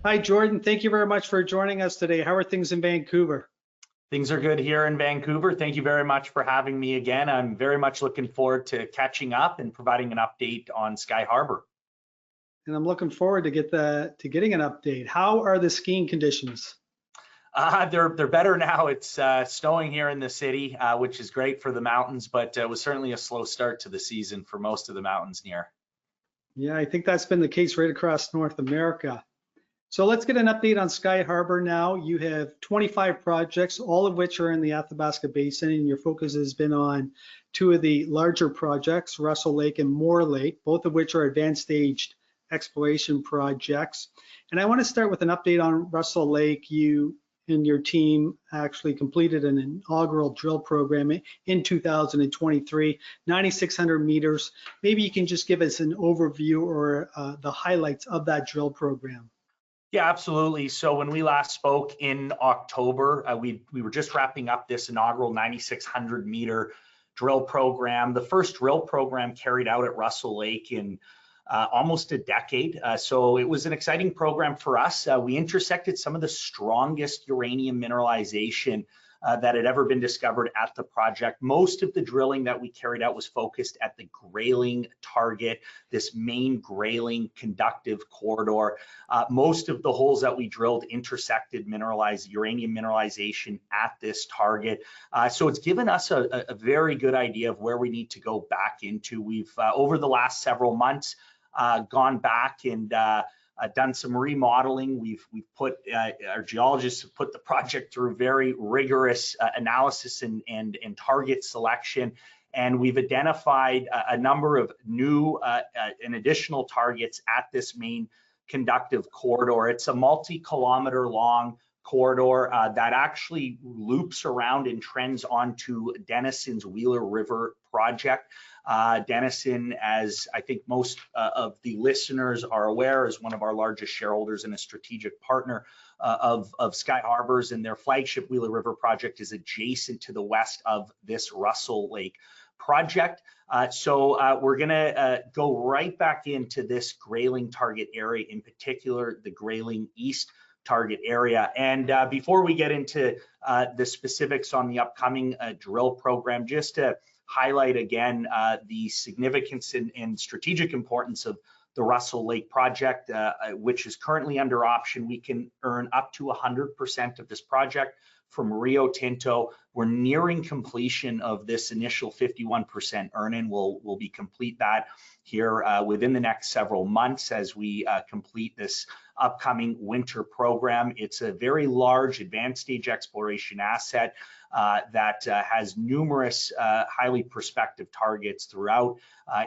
Hi, Jordan. Thank you very much for joining us today. How are things in Vancouver? Things are good here in Vancouver. Thank you very much for having me again. I'm very much looking forward to catching up and providing an update on Skyharbour. And I'm looking forward to getting an update. How are the skiing conditions? They're better now. It's snowing here in the city, which is great for the mountains, but it was certainly a slow start to the season for most of the mountains near. Yeah, I think that's been the case right across North America. So let's get an update on Skyharbour now. You have 25 projects, all of which are in the Athabasca Basin, and your focus has been on two of the larger projects, Russell Lake and Moore Lake, both of which are advanced staged exploration projects. And I want to start with an update on Russell Lake. You and your team actually completed an inaugural drill program in 2023, 9,600 meters. Maybe you can just give us an overview or the highlights of that drill program. Yeah, absolutely. So when we last spoke in October, we were just wrapping up this inaugural 9,600 meter drill program, the first drill program carried out at Russell Lake in almost a decade. So it was an exciting program for us. We intersected some of the strongest uranium mineralization that had ever been discovered at the project. Most of the drilling that we carried out was focused at the Grayling target, this main Grayling conductive corridor. Most of the holes that we drilled intersected uranium mineralization at this target. So it's given us a very good idea of where we need to go back into. We've, over the last several months, gone back and done some remodeling. We've put, our geologists have put the project through very rigorous analysis and target selection. And we've identified a number of new and additional targets at this main conductive corridor. It's a multi-kilometer long corridor that actually loops around and trends onto Denison's Wheeler River project. Denison, as I think most of the listeners are aware, is one of our largest shareholders and a strategic partner of Skyharbour's, and their flagship Wheeler River project is adjacent to the west of this Russell Lake project. So we're gonna go right back into this Grayling target area, in particular the Grayling East target area. And before we get into the specifics on the upcoming drill program, just to highlight again the significance and strategic importance of the Russell Lake project, which is currently under option. We can earn up to 100% of this project from Rio Tinto. We're nearing completion of this initial 51% earn-in. We'll be complete that here within the next several months as we complete this upcoming winter program. It's a very large advanced stage exploration asset that has numerous highly prospective targets throughout.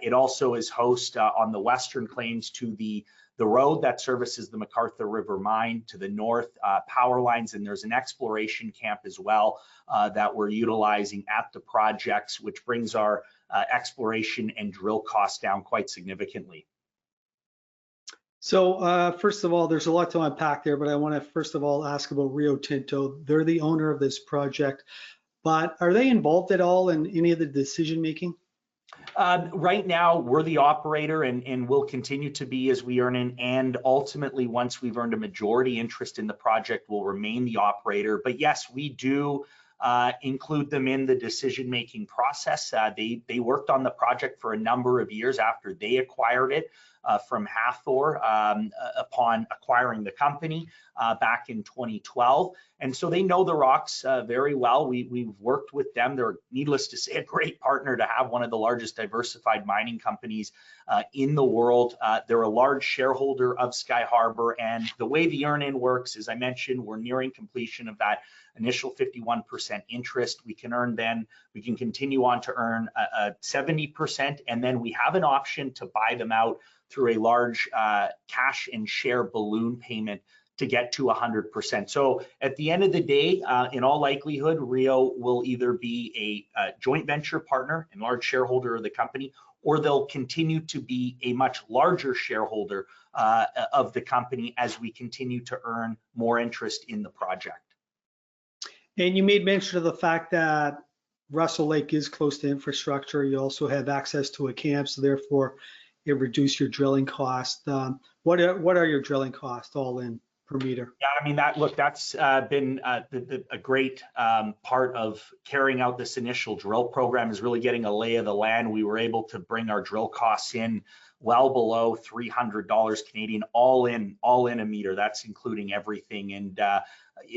It also is host on the western claims to the road that services the McArthur River mine, to the north power lines, and there's an exploration camp as well that we're utilizing at the projects, which brings our exploration and drill costs down quite significantly. So first of all, there's a lot to unpack there, but I want to first of all ask about Rio Tinto. They're the owner of this project, but are they involved at all in any of the decision making? Right now, we're the operator and will continue to be as we earn in, and ultimately, once we've earned a majority interest in the project, we'll remain the operator. But yes, we do include them in the decision-making process. They worked on the project for a number of years after they acquired it from Hathor upon acquiring the company back in 2012. And so they know the rocks very well. We've worked with them. They're, needless to say, a great partner to have, one of the largest diversified mining companies in the world. They're a large shareholder of Skyharbour, and the way the earn-in works, as I mentioned, we're nearing completion of that initial 51% interest. We can continue on to earn 70%, and then we have an option to buy them out through a large cash and share balloon payment to get to 100%. So at the end of the day, in all likelihood, Rio will either be a joint venture partner and large shareholder of the company, or they'll continue to be a much larger shareholder of the company as we continue to earn more interest in the project. And you made mention of the fact that Russell Lake is close to infrastructure. You also have access to a camp, so therefore it reduced your drilling cost. What are your drilling costs all in per meter? Yeah, I mean, that's been a great part of carrying out this initial drill program, is really getting a lay of the land. We were able to bring our drill costs in well below $300 Canadian, all in a meter. That's including everything. And a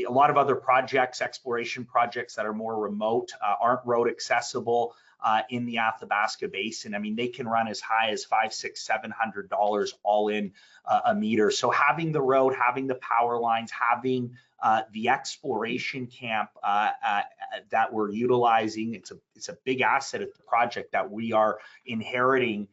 lot of other projects, exploration projects that are more remote, aren't road accessible in the Athabasca Basin. I mean, they can run as high as $500, $600, $700 all in a meter. So having the road, having the power lines, having the exploration camp that we're utilizing, it's a big asset of the project that we are inheriting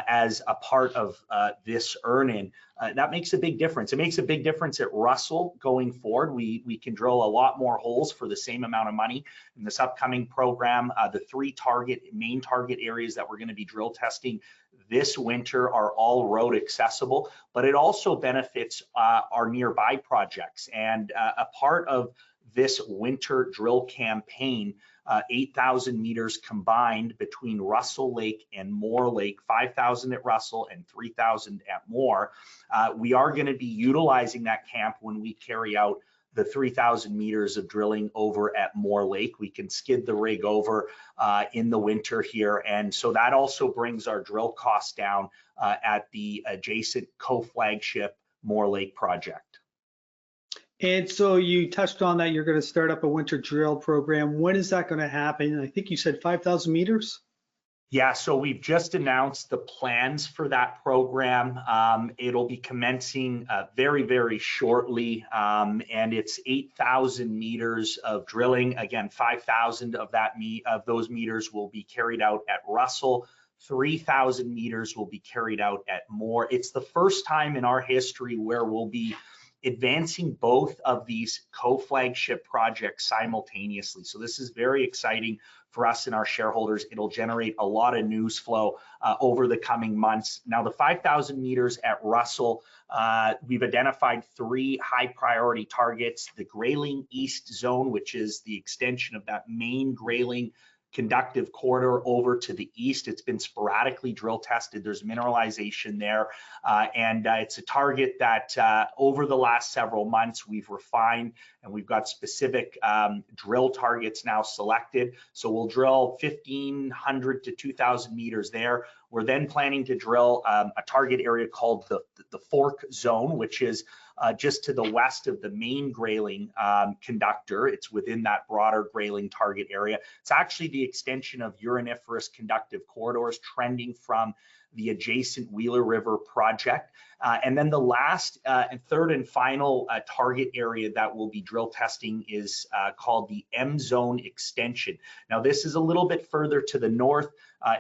as a part of this earn-in. That makes a big difference. It makes a big difference at Russell going forward. We can drill a lot more holes for the same amount of money in this upcoming program. The three main target areas that we're going to be drill testing this winter are all road accessible, but it also benefits our nearby projects. And a part of this winter drill campaign, 8,000 meters combined between Russell Lake and Moore Lake, 5,000 at Russell and 3,000 at Moore. We are going to be utilizing that camp when we carry out the 3,000 meters of drilling over at Moore Lake. We can skid the rig over in the winter here. And so that also brings our drill costs down at the adjacent co-flagship Moore Lake project. And so you touched on that you're going to start up a winter drill program. When is that going to happen? I think you said 5,000 meters? Yeah, so we've just announced the plans for that program. It'll be commencing very, very shortly, and it's 8,000 meters of drilling. Again, 5,000 of those meters will be carried out at Russell. 3,000 meters will be carried out at Moore. It's the first time in our history where we'll be advancing both of these co-flagship projects simultaneously. So this is very exciting for us and our shareholders. It'll generate a lot of news flow over the coming months. Now, the 5,000 meters at Russell, we've identified three high priority targets: the Grayling East Zone, which is the extension of that main Grayling conductive corridor over to the east. It's been sporadically drill tested. There's mineralization there, and it's a target that over the last several months we've refined, and we've got specific drill targets now selected. So we'll drill 1,500 to 2,000 meters there. We're then planning to drill a target area called the Fork Zone, which is just to the west of the main Grayling conductor. It's within that broader Grayling target area. It's actually the extension of uraniferous conductive corridors trending from the adjacent Wheeler River project. And then the last and third and final target area that we'll be drill testing is called the M Zone extension. Now, this is a little bit further to the north.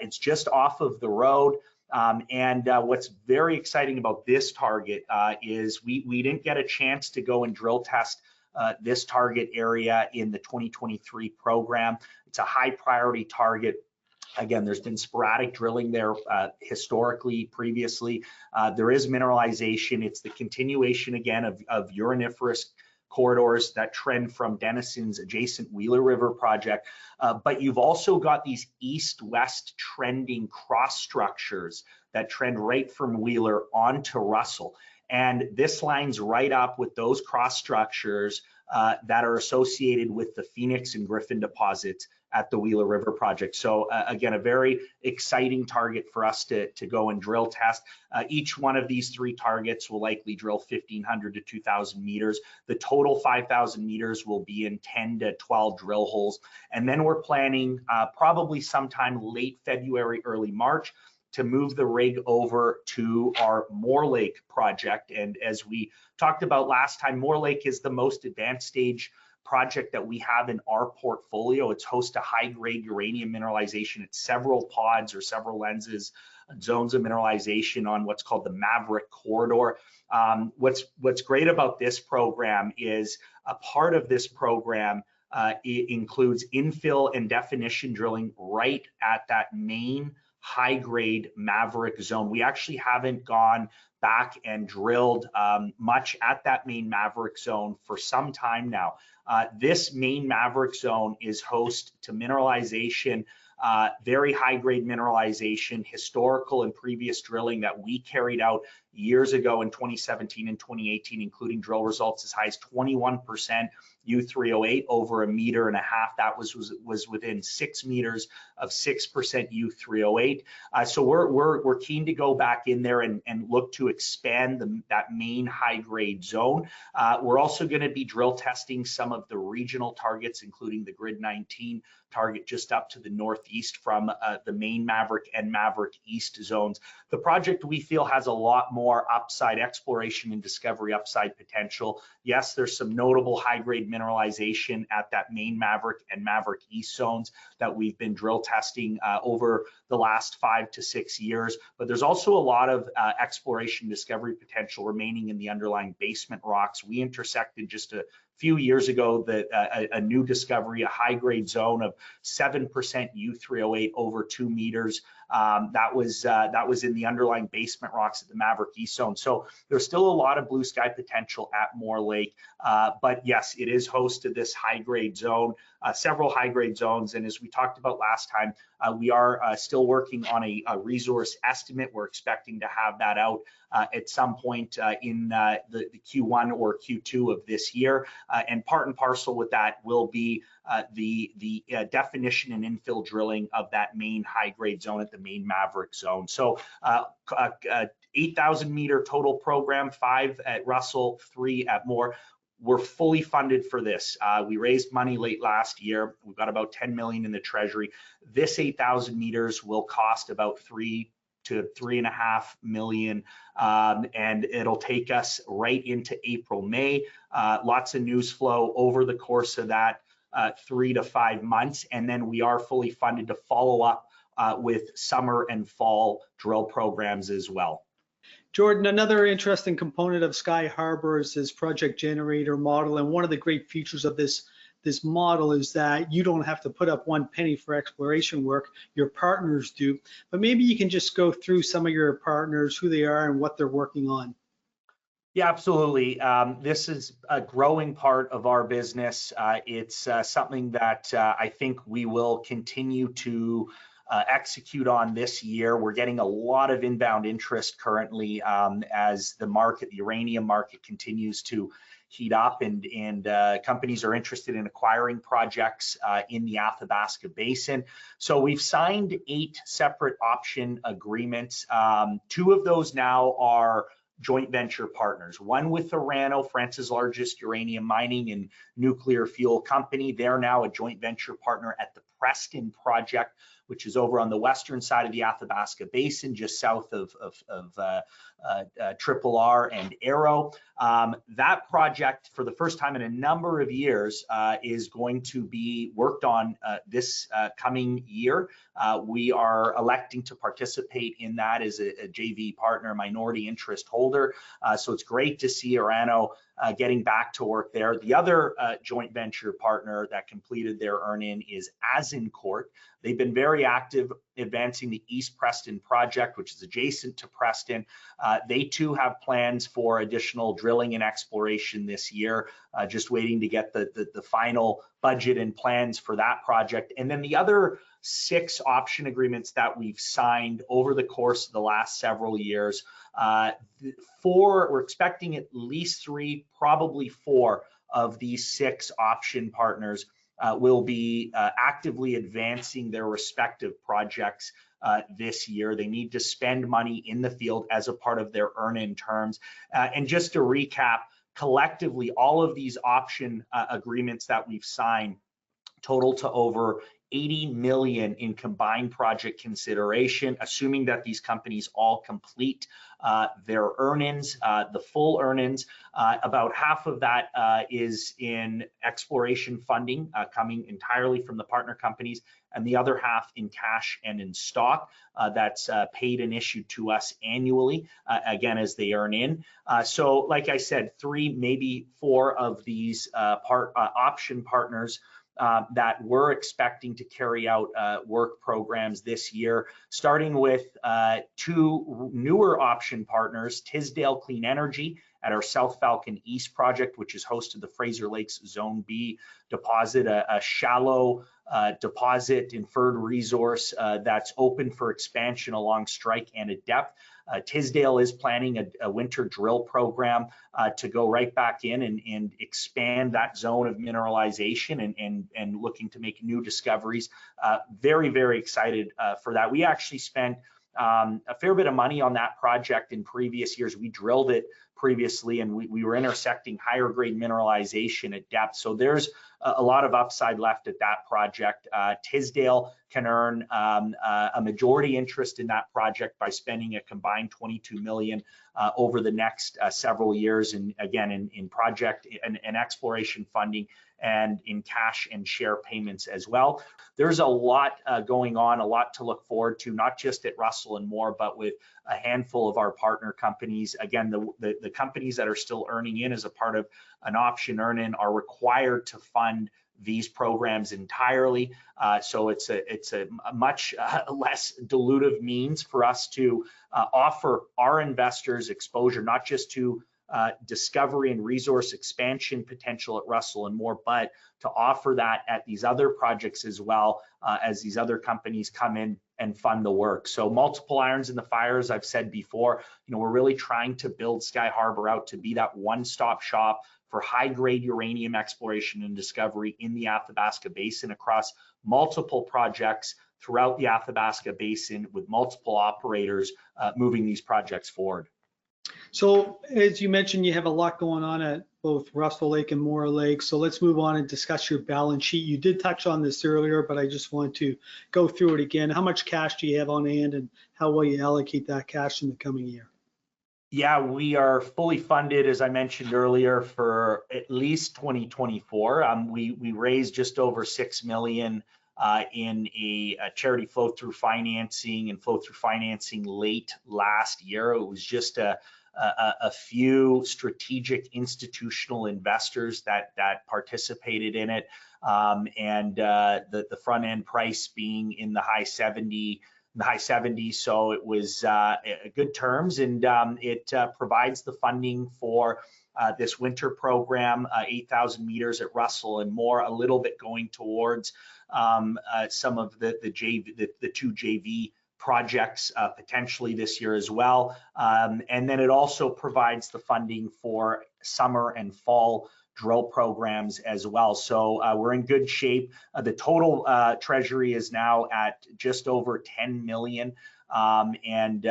It's just off of the road. And what's very exciting about this target is we didn't get a chance to go and drill test this target area in the 2023 program. It's a high priority target. Again, there's been sporadic drilling there historically, previously. There is mineralization. It's the continuation again of uraniferous corridors that trend from Denison's adjacent Wheeler River project. But you've also got these east-west trending cross structures that trend right from Wheeler onto Russell. And this lines right up with those cross structures that are associated with the Phoenix and Griffin deposits at the Wheeler River project. So again, a very exciting target for us to go and drill test. Each one of these three targets will likely drill 1,500 to 2,000 meters. The total 5,000 meters will be in 10 to 12 drill holes. And then we're planning probably sometime late February, early March to move the rig over to our Moore Lake project. And as we talked about last time, Moore Lake is the most advanced stage project that we have in our portfolio. It's host to high-grade uranium mineralization at several pods or several lenses, zones of mineralization on what's called the Maverick Corridor. What's great about this program is a part of this program it includes infill and definition drilling right at that main high-grade Maverick zone. We actually haven't gone back and drilled much at that main Maverick zone for some time now. This main Maverick zone is host to mineralization, very high-grade mineralization, historical and previous drilling that we carried out years ago in 2017 and 2018, including drill results as high as 21% U3O8 over 1.5 meters. That was within 6 meters of 6% U3O8. So we're keen to go back in there and look to expand that main high-grade zone. We're also going to be drill testing some of the regional targets, including the Grid 19 target just up to the northeast from the main Maverick and Maverick East zones. The project, we feel, has a lot more upside exploration and discovery upside potential. Yes, there's some notable high-grade mineralization at that main Maverick and Maverick East zones that we've been drill testing over the last 5 to 6 years, but there's also a lot of exploration discovery potential remaining in the underlying basement rocks. We intersected just a few years ago a new discovery, a high-grade zone of 7% U3O8 over 2 meters. That was in the underlying basement rocks at the Maverick East zone. So there's still a lot of blue sky potential at Moore Lake, but yes, it is host to this high-grade zone, several high-grade zones. And as we talked about last time, we are still working on a resource estimate. We're expecting to have that out at some point in the Q1 or Q2 of this year. And part and parcel with that will be the definition and infill drilling of that main high-grade zone at the main Maverick zone. So 8,000 meter total program, 5 at Russell, 3 at Moore. We're fully funded for this. We raised money late last year. We've got about 10 million in the treasury. This 8,000 meters will cost about 3 to 3.5 million, and it'll take us right into April, May. Lots of news flow over the course of that 3 to 5 months, and then we are fully funded to follow up with summer and fall drill programs as well. Jordan, another interesting component of Skyharbour is this project generator model, and one of the great features of this model is that you don't have to put up one penny for exploration work, your partners do. But maybe you can just go through some of your partners, who they are and what they're working on. Yeah, absolutely. This is a growing part of our business. It's something that I think we will continue to execute on this year. We're getting a lot of inbound interest currently as the market, the uranium market, continues to heat up, and companies are interested in acquiring projects in the Athabasca Basin. So we've signed 8 separate option agreements. 2 of those now are joint venture partners. One with Orano, France's largest uranium mining and nuclear fuel company. They're now a joint venture partner at the Preston project, which is over on the western side of the Athabasca Basin, just south of Triple R and Arrow. That project, for the first time in a number of years, is going to be worked on this coming year. We are electing to participate in that as a JV partner, minority interest holder. So it's great to see Orano getting back to work there. The other joint venture partner that completed their earn-in is Azincourt. They've been very active advancing the East Preston project, which is adjacent to Preston. They too have plans for additional drilling and exploration this year, just waiting to get the final budget and plans for that project. And then the other 6 option agreements that we've signed over the course of the last several years, we're expecting at least 3, probably 4 of these 6 option partners will be actively advancing their respective projects this year. They need to spend money in the field as a part of their earn-in terms. And just to recap, collectively, all of these option agreements that we've signed total to over 80 million in combined project consideration, assuming that these companies all complete their earn-ins, the full earn-ins. About half of that is in exploration funding coming entirely from the partner companies, and the other half in cash and in stock that's paid and issued to us annually, again, as they earn in. So like I said, 3, maybe 4 of these option partners that we're expecting to carry out work programs this year, starting with two newer option partners, Tisdale Clean Energy at our South Falcon East project, which is host to the Fraser Lakes Zone B deposit, a shallow deposit inferred resource that's open for expansion along strike and at depth. Tisdale is planning a winter drill program to go right back in and expand that zone of mineralization and looking to make new discoveries. Very, very excited for that. We actually spent a fair bit of money on that project in previous years. We drilled it previously and we were intersecting higher grade mineralization at depth. So there's a lot of upside left at that project. Tisdale can earn a majority interest in that project by spending a combined $22 million over the next several years, and again in project and exploration funding and in cash and share payments as well. There's a lot going on, a lot to look forward to, not just at Russell and Moore, but with a handful of our partner companies. Again, the companies that are still earning in as a part of an option earn-in are required to fund these programs entirely. So it's a much less dilutive means for us to offer our investors exposure, not just to discovery and resource expansion potential at Russell and Moore, but to offer that at these other projects as well, as these other companies come in and fund the work. So multiple irons in the fire, as I've said before. We're really trying to build Skyharbour out to be that one-stop shop for high-grade uranium exploration and discovery in the Athabasca Basin across multiple projects throughout the Athabasca Basin, with multiple operators moving these projects forward. So as you mentioned, you have a lot going on at both Russell Lake and Moore Lake. So let's move on and discuss your balance sheet. You did touch on this earlier, but I just want to go through it again. How much cash do you have on hand, and how will you allocate that cash in the coming year? Yeah, we are fully funded, as I mentioned earlier, for at least 2024. We raised just over $6 million in a charity flow-through financing late last year. It was just a few strategic institutional investors that participated in it, and the front end price being in the high 70s, so it was good terms, and it provides the funding for this winter program, 8,000 meters at Russell and Moore, a little bit going towards some of the two JV projects potentially this year as well, and then it also provides the funding for summer and fall drill programs as well. So we're in good shape. The total treasury is now at just over 10 million. And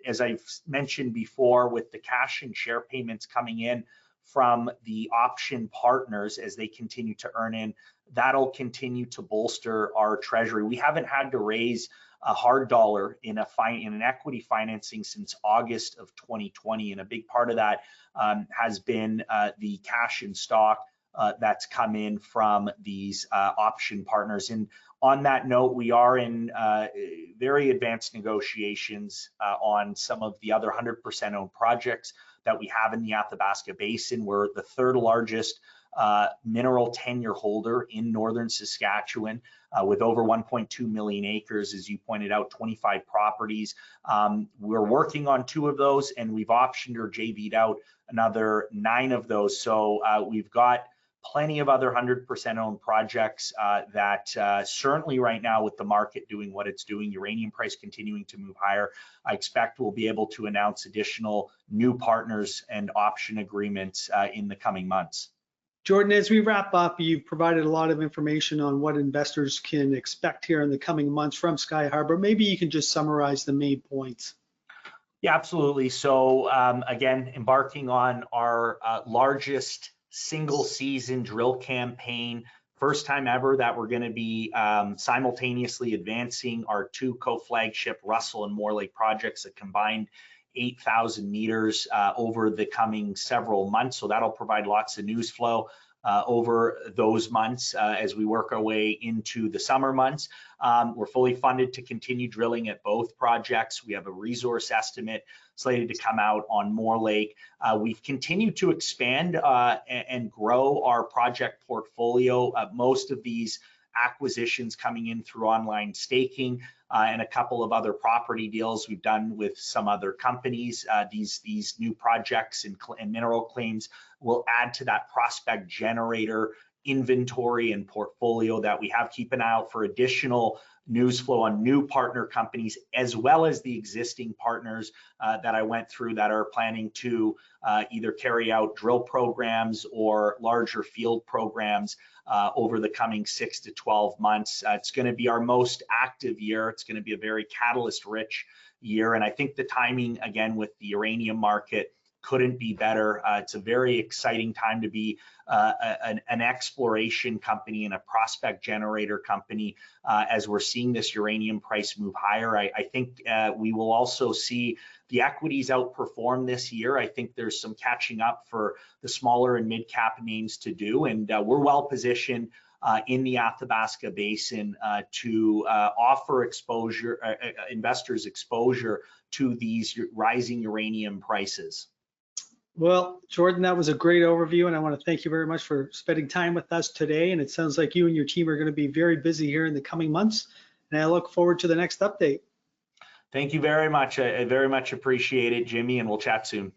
as I've mentioned before, with the cash and share payments coming in from the option partners as they continue to earn in, that'll continue to bolster our treasury. We haven't had to raise a hard dollar in an equity financing since August of 2020, and a big part of that has been the cash in stock that's come in from these option partners. And on that note, we are in very advanced negotiations on some of the other 100% owned projects that we have in the Athabasca Basin. We're the third largest mineral tenure holder in northern Saskatchewan, with over 1.2 million acres, as you pointed out, 25 properties. We're working on 2 of those, and we've optioned or JV'd out another 9 of those. So we've got plenty of other 100% owned projects that certainly right now, with the market doing what it's doing, uranium price continuing to move higher, I expect we'll be able to announce additional new partners and option agreements in the coming months. Jordan, as we wrap up, you've provided a lot of information on what investors can expect here in the coming months from Skyharbour. Maybe you can just summarize the main points. Yeah, absolutely. So again, embarking on our largest single season drill campaign, first time ever that we're going to be simultaneously advancing our 2 co-flagship Russell and Moore Lake projects, a combined 8,000 meters over the coming several months. So that'll provide lots of news flow. over those months as we work our way into the summer months. We're fully funded to continue drilling at both projects. We have a resource estimate slated to come out on Moore Lake. We've continued to expand and grow our project portfolio. Most of these acquisitions coming in through online staking and a couple of other property deals we've done with some other companies. These new projects and mineral claims will add to that prospect generator inventory and portfolio that we have. Keep an eye out for additional news flow on new partner companies, as well as the existing partners that I went through that are planning to either carry out drill programs or larger field programs over the coming 6 to 12 months. It's going to be our most active year. It's going to be a very catalyst-rich year, and I think the timing, again, with the uranium market couldn't be better. It's a very exciting time to be an exploration company and a prospect generator company as we're seeing this uranium price move higher. I think we will also see the equities outperform this year. I think there's some catching up for the smaller and mid-cap names to do, and we're well positioned in the Athabasca Basin to offer investors exposure to these rising uranium prices. Well, Jordan, that was a great overview, and I want to thank you very much for spending time with us today. And it sounds like you and your team are going to be very busy here in the coming months, and I look forward to the next update. Thank you very much. I very much appreciate it, Jimmy, and we'll chat soon.